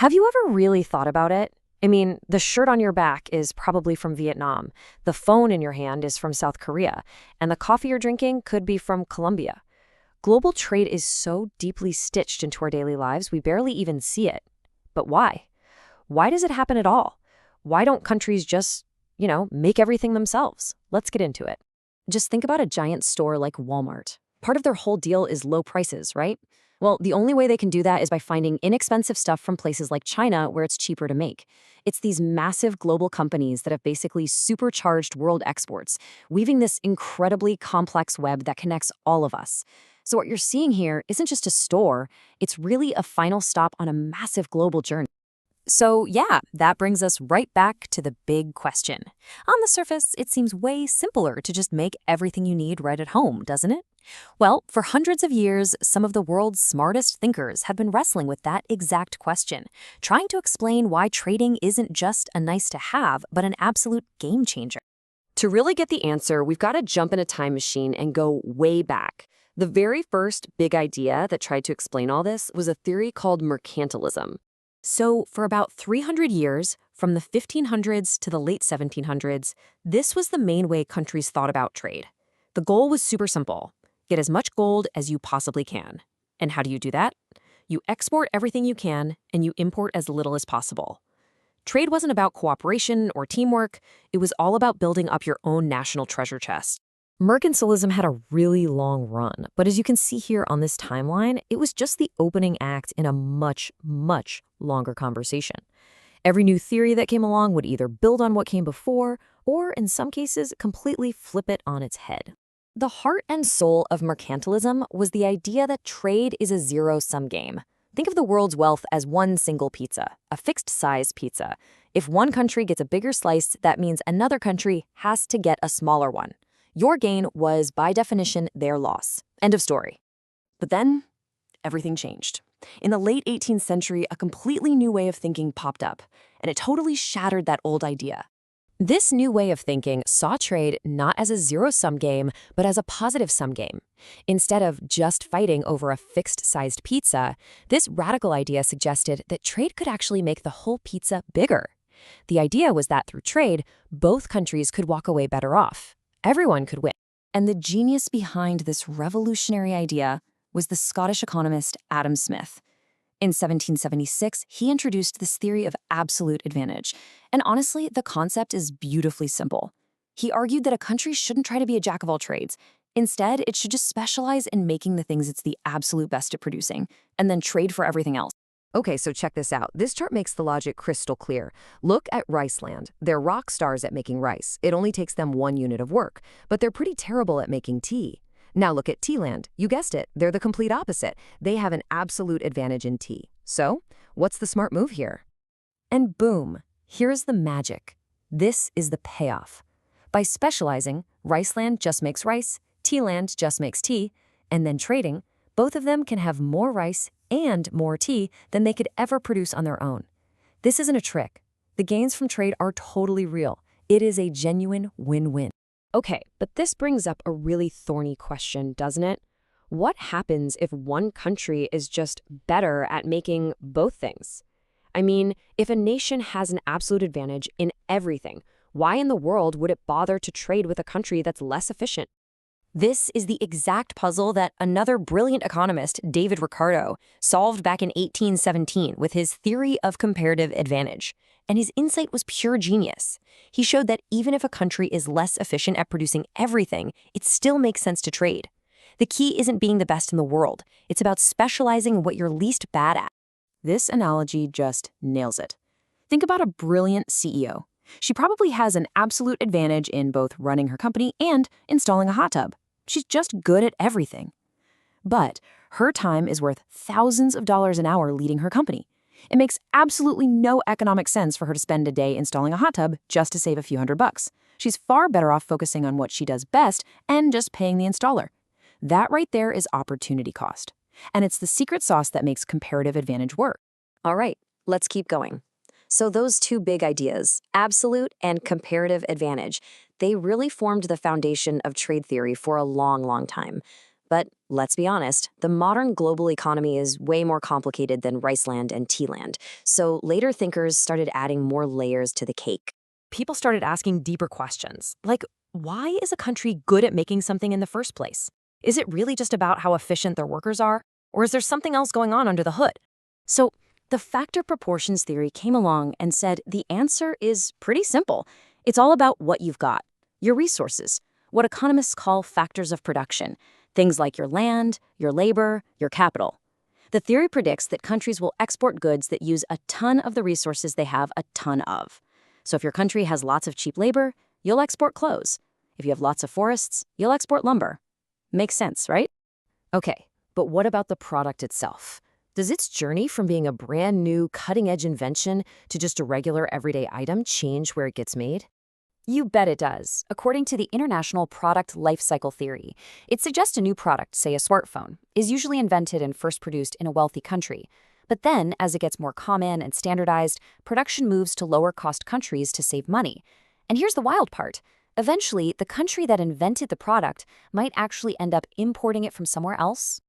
Have you ever really thought about it? I mean, the shirt on your back is probably from Vietnam, the phone in your hand is from South Korea, and the coffee you're drinking could be from Colombia. Global trade is so deeply stitched into our daily lives, we barely even see it. But why? Why does it happen at all? Why don't countries just, make everything themselves? Let's get into it. Just think about a giant store like Walmart. Part of their whole deal is low prices, right? Well, the only way they can do that is by finding inexpensive stuff from places like China where it's cheaper to make. It's these massive global companies that have basically supercharged world exports, weaving this incredibly complex web that connects all of us. So what you're seeing here isn't just a store, it's really a final stop on a massive global journey. So yeah, that brings us right back to the big question. On the surface, it seems way simpler to just make everything you need right at home, doesn't it? Well, for hundreds of years, some of the world's smartest thinkers have been wrestling with that exact question, trying to explain why trading isn't just a nice to have, but an absolute game changer. To really get the answer, we've got to jump in a time machine and go way back. The very first big idea that tried to explain all this was a theory called mercantilism. So, for about 300 years, from the 1500s to the late 1700s, this was the main way countries thought about trade. The goal was super simple. Get as much gold as you possibly can. And how do you do that? You export everything you can, and you import as little as possible. Trade wasn't about cooperation or teamwork. It was all about building up your own national treasure chest. Mercantilism had a really long run, but as you can see here on this timeline, it was just the opening act in a much, much longer conversation. Every new theory that came along would either build on what came before, or in some cases, completely flip it on its head. The heart and soul of mercantilism was the idea that trade is a zero-sum game. Think of the world's wealth as one single pizza, a fixed-size pizza. If one country gets a bigger slice, that means another country has to get a smaller one. Your gain was, by definition, their loss. End of story. But then, everything changed. In the late 18th century, a completely new way of thinking popped up, and it totally shattered that old idea. This new way of thinking saw trade not as a zero-sum game, but as a positive-sum game. Instead of just fighting over a fixed-sized pizza, this radical idea suggested that trade could actually make the whole pizza bigger. The idea was that through trade, both countries could walk away better off. Everyone could win. And the genius behind this revolutionary idea was the Scottish economist Adam Smith. In 1776, he introduced this theory of absolute advantage. And honestly, the concept is beautifully simple. He argued that a country shouldn't try to be a jack of all trades. Instead, it should just specialize in making the things it's the absolute best at producing, and then trade for everything else. Okay, so check this out. This chart makes the logic crystal clear. Look at Riceland. They're rock stars at making rice. It only takes them 1 unit of work, but they're pretty terrible at making tea. Now look at Tealand. You guessed it. They're the complete opposite. They have an absolute advantage in tea. So, what's the smart move here? And boom, here's the magic. This is the payoff. By specializing, Riceland just makes rice, Tealand just makes tea, and then trading, both of them can have more rice and more tea than they could ever produce on their own. This isn't a trick. The gains from trade are totally real. It is a genuine win-win. Okay, but this brings up a really thorny question, doesn't it? What happens if one country is just better at making both things? I mean, if a nation has an absolute advantage in everything, why in the world would it bother to trade with a country that's less efficient? This is the exact puzzle that another brilliant economist, David Ricardo, solved back in 1817 with his theory of comparative advantage. And his insight was pure genius. He showed that even if a country is less efficient at producing everything, it still makes sense to trade. The key isn't being the best in the world. It's about specializing in what you're least bad at. This analogy just nails it. Think about a brilliant CEO. She probably has an absolute advantage in both running her company and installing a hot tub. She's just good at everything. But her time is worth thousands of dollars an hour leading her company. It makes absolutely no economic sense for her to spend a day installing a hot tub just to save a few $100. She's far better off focusing on what she does best and just paying the installer. That right there is opportunity cost. And it's the secret sauce that makes comparative advantage work. All right, let's keep going. So those two big ideas, absolute and comparative advantage, they really formed the foundation of trade theory for a long, long time. But let's be honest, the modern global economy is way more complicated than Riceland and Tealand, so later thinkers started adding more layers to the cake. People started asking deeper questions, like why is a country good at making something in the first place? Is it really just about how efficient their workers are? Or is there something else going on under the hood? So, the factor proportions theory came along and said the answer is pretty simple. It's all about what you've got, your resources, what economists call factors of production, things like your land, your labor, your capital. The theory predicts that countries will export goods that use a ton of the resources they have a ton of. So if your country has lots of cheap labor, you'll export clothes. If you have lots of forests, you'll export lumber. Makes sense, right? Okay, but what about the product itself? Does its journey from being a brand new, cutting-edge invention to just a regular everyday item change where it gets made? You bet it does. According to the International Product Life Cycle Theory, it suggests a new product, say a smartphone, is usually invented and first produced in a wealthy country. But then, as it gets more common and standardized, production moves to lower-cost countries to save money. And here's the wild part. Eventually, the country that invented the product might actually end up importing it from somewhere else.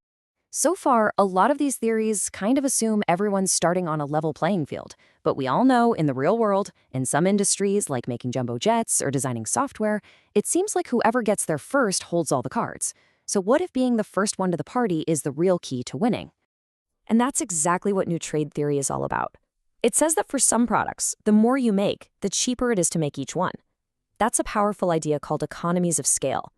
So far, a lot of these theories kind of assume everyone's starting on a level playing field. But we all know in the real world, in some industries like making jumbo jets or designing software, it seems like whoever gets there first holds all the cards. So what if being the first one to the party is the real key to winning? And that's exactly what new trade theory is all about. It says that for some products, the more you make, the cheaper it is to make each one. That's a powerful idea called economies of scale.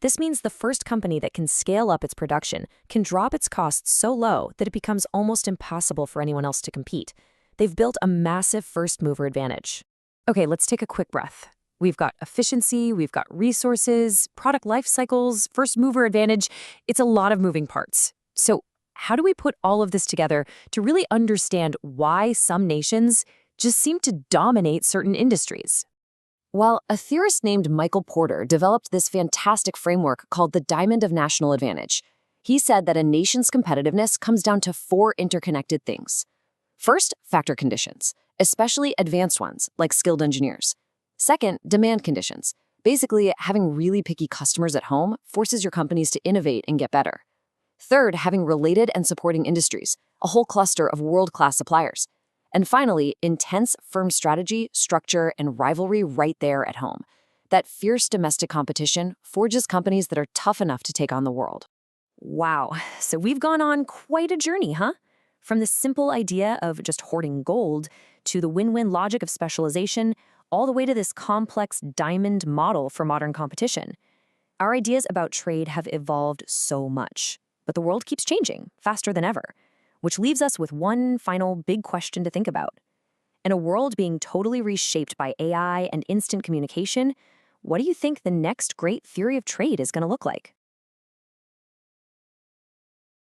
This means the first company that can scale up its production can drop its costs so low that it becomes almost impossible for anyone else to compete. They've built a massive first-mover advantage. Okay, let's take a quick breath. We've got efficiency, we've got resources, product life cycles, first-mover advantage. It's a lot of moving parts. So how do we put all of this together to really understand why some nations just seem to dominate certain industries? Well, a theorist named Michael Porter developed this fantastic framework called the Diamond of National Advantage. He said that a nation's competitiveness comes down to 4 interconnected things. First, factor conditions, especially advanced ones like skilled engineers. Second, demand conditions. Basically, having really picky customers at home forces your companies to innovate and get better. Third, having related and supporting industries, a whole cluster of world-class suppliers. And finally, intense firm strategy, structure, and rivalry right there at home. That fierce domestic competition forges companies that are tough enough to take on the world. Wow, so we've gone on quite a journey, huh? From the simple idea of just hoarding gold to the win-win logic of specialization, all the way to this complex diamond model for modern competition. Our ideas about trade have evolved so much, but the world keeps changing faster than ever. Which leaves us with one final big question to think about. In a world being totally reshaped by AI and instant communication, what do you think the next great theory of trade is going to look like?